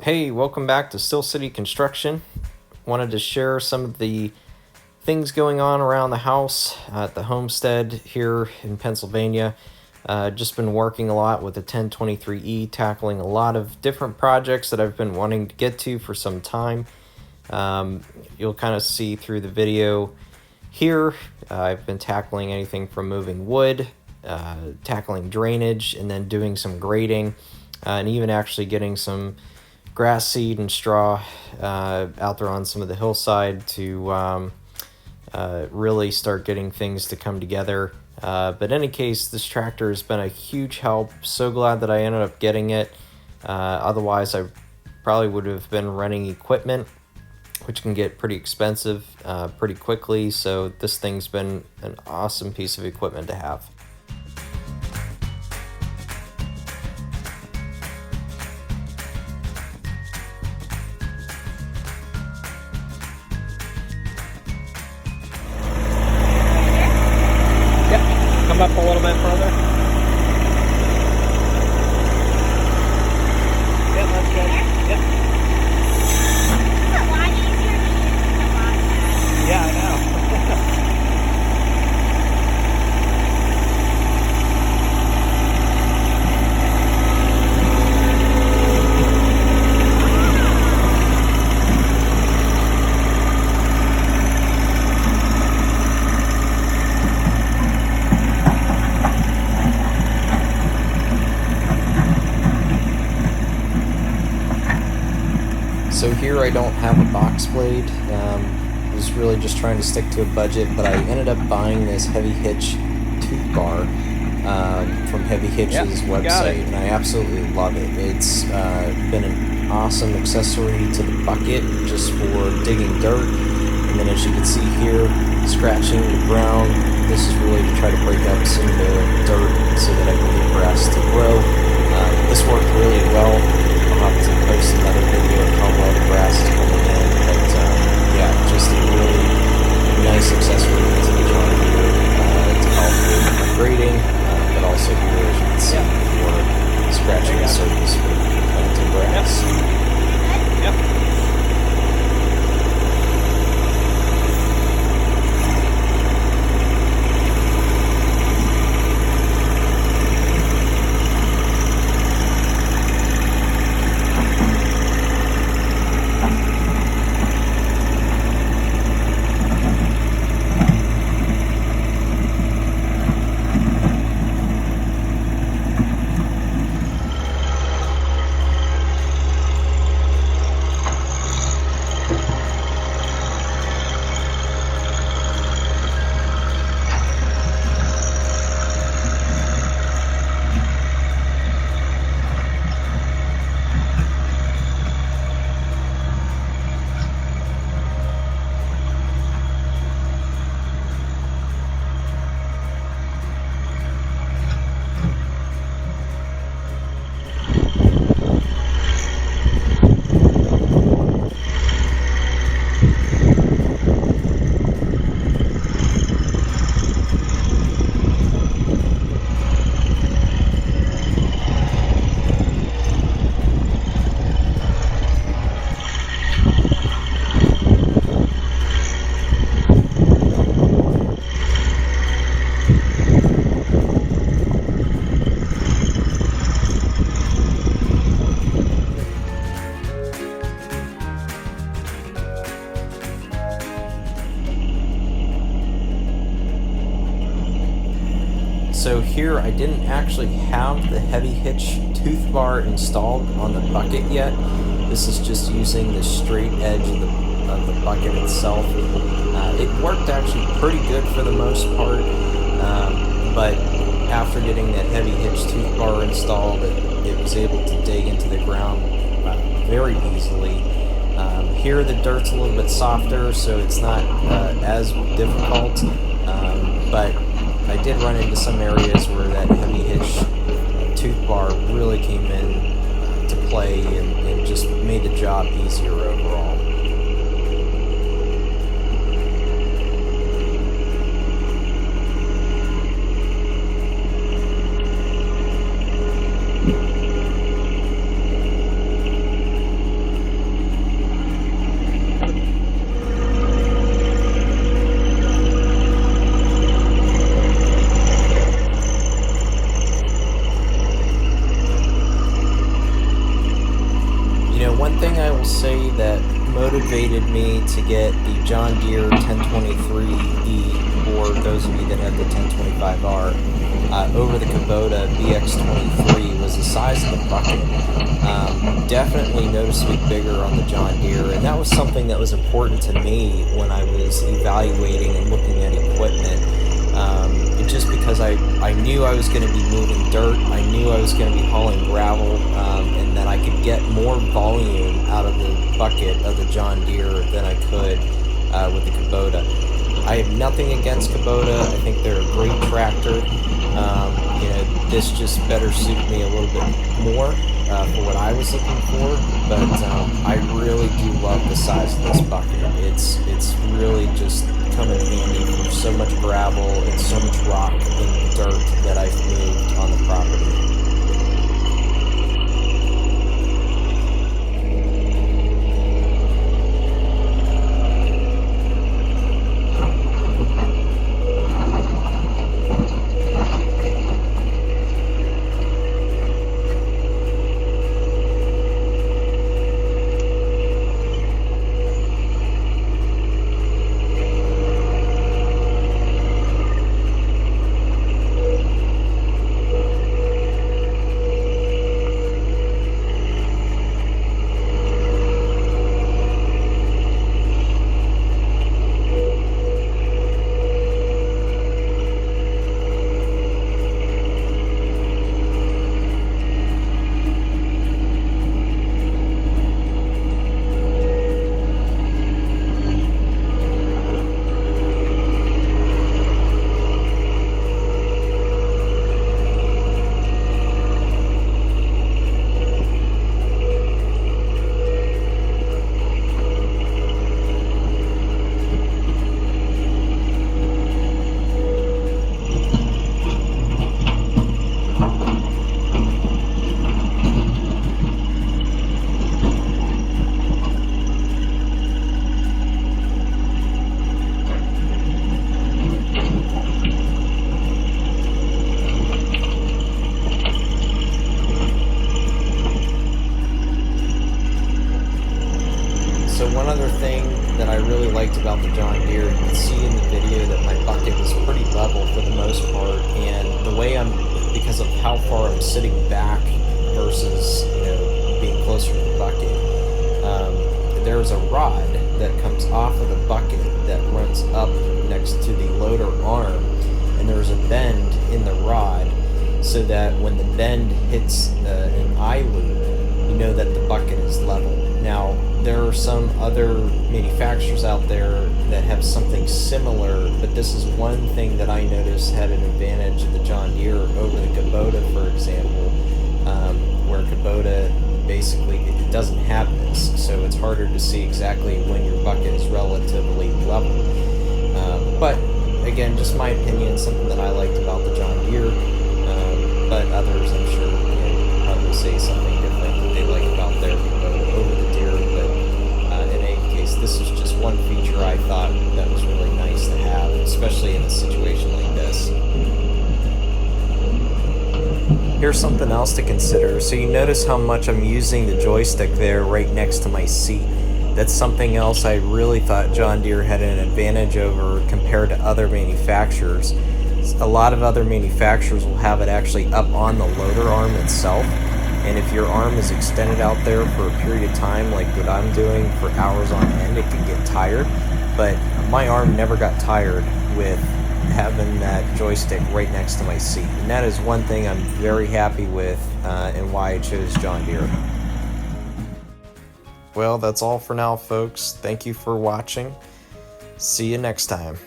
Hey, welcome back to Still City Construction. Wanted to share some of the things going on around the house at the homestead here in Pennsylvania. Just been working a lot with the 1023E, tackling a lot of different projects that I've been wanting to get to for some time. You'll kind of see through the video here, I've been tackling anything from moving wood, tackling drainage, and then doing some grading, and even actually getting some grass seed and straw out there on some of the hillside to really start getting things to come together. But in any case, this tractor has been a huge help. So glad that I ended up getting it. Otherwise, I probably would have been renting equipment, which can get pretty expensive pretty quickly. So this thing's been an awesome piece of equipment to have. Come up a little bit further. Yep, that's good. Yep. It's a lot easier to use than the last time. Yeah, I know. So here I don't have a box blade. I was really just trying to stick to a budget, but I ended up buying this Heavy Hitch tooth bar from Heavy Hitch's website, and I absolutely love it. It's been an awesome accessory to the bucket just for digging dirt. And then as you can see here, scratching the ground, this is really to try to break up some of the dirt so that I can get grass to grow. This worked really well. I'll have to post another video of how well the grass is coming in, but yeah, just a really nice accessory to the John Deere to help with grading, but also here, as you can see, for scratching the surface for planting grass. Yep. So here I didn't actually have the Heavy Hitch tooth bar installed on the bucket yet. This is just using the straight edge of the bucket itself. It worked actually pretty good for the most part, but after getting that Heavy Hitch tooth bar installed, it was able to dig into the ground very easily. Here the dirt's a little bit softer, so it's not as difficult, but I did run into some areas where that Heavy Hitch tooth bar really came in to play and just made the job easier overall. One thing I will say that motivated me to get the John Deere 1023E, or those of you that have the 1025R, over the Kubota BX23 was the size of the bucket. Definitely noticeably bigger on the John Deere, and that was something that was important to me when I was evaluating and looking at equipment. Just because I knew I was going to be moving dirt, I knew I was going to be hauling gravel, and that I could get more volume out of the bucket of the John Deere than I could with the Kubota. I have nothing against Kubota. I think they're a great tractor. This just better suit me a little bit more for what I was looking for, but I really do love the size of this bucket. It's really just come in handy for so much gravel and so much rock and dirt that I've moved on the property. So one other thing that I really liked about the John Deere, you can see in the video that my bucket was pretty level for the most part, and the way because of how far I'm sitting back versus being closer to the bucket, there's a rod that comes off of the bucket that runs up next to the loader arm, and there's a bend in the rod so that when the bend hits an eye loop, you know that the bucket is level. Now, there are some other manufacturers out there that have something similar, but this is one thing that I noticed had an advantage of the John Deere over the Kubota, for example, where Kubota basically it doesn't have this, so it's harder to see exactly when your bucket is relatively level. But again, just my opinion, something that I liked about the John Deere, but others I'm sure probably say something different that they like about their Kubota over the Deere. But in any case, this is just one feature I thought that was really nice to have, especially in a situation like this. Here's something else to consider. So you notice how much I'm using the joystick there right next to my seat. That's something else I really thought John Deere had an advantage over compared to other manufacturers. A lot of other manufacturers will have it actually up on the loader arm itself, and if your arm is extended out there for a period of time like what I'm doing for hours on end, it can get tired. But my arm never got tired with having that joystick right next to my seat, and that is one thing I'm very happy with and why I chose John Deere. Well, that's all for now, folks. Thank you for watching. See you next time.